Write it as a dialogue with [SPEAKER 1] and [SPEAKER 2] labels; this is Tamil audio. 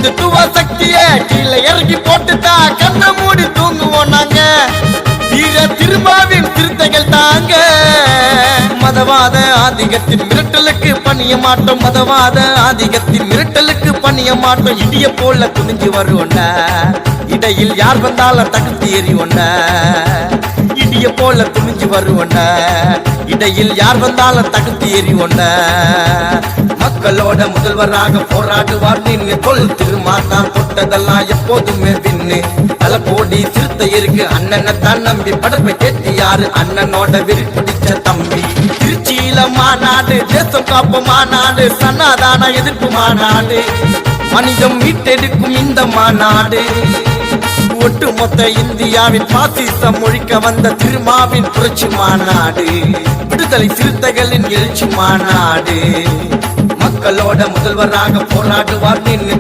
[SPEAKER 1] இந்துத்துவ சக்திய கீழே இறக்கி போட்டுட்டா கண்ண மூடி தூங்குவோம் நாங்க. வீர திருமாவின் திருத்தைகள் தாங்க. மதவாத ஆதிக்கத்தின் மிரட்டலுக்கு பணிய மாட்டோம். மதவாத ஆதிக்கத்தின் மிரட்டலுக்கு பணிய மாட்டோம். இடிய போல துணிஞ்சு வருவோண்டா. இடையில் யார் வந்தாலும் தகுதி எறிவோண்டா. இடிய போல துணிஞ்சு வருவோண்டா. இடையில் யார் வந்தாலும் தகுதி எறிவோண்டா. மக்களோட முதல்வராக போராடுவார் நின்று. கொல் திருமாத்தான் தொட்டதெல்லாம் எப்போதுமே பின்னு. தல கோடி சிறுத்தை இருக்கு அண்ணனை தான் நம்பி. படப்பை கேட்டு யாரு அண்ணனோட விரி பிடிச்ச தம்பி. திருச்சியில மாநாடு, தேசம் காப்பு மாநாடு, சனாதான எதிர்ப்பு மாநாடு, மனிதம் மீட்டெடுக்கும் இந்த மாநாடு. ஒட்டுமொத்த இந்தியாவின் பாசிசம் ஒழிக்க வந்த திருமாவின் புரட்சி மாநாடு. விடுதலை சிறுத்தைகளின் எழுச்சி மாநாடு. மக்களோட முதல்வராக போராடுவார் நின்று.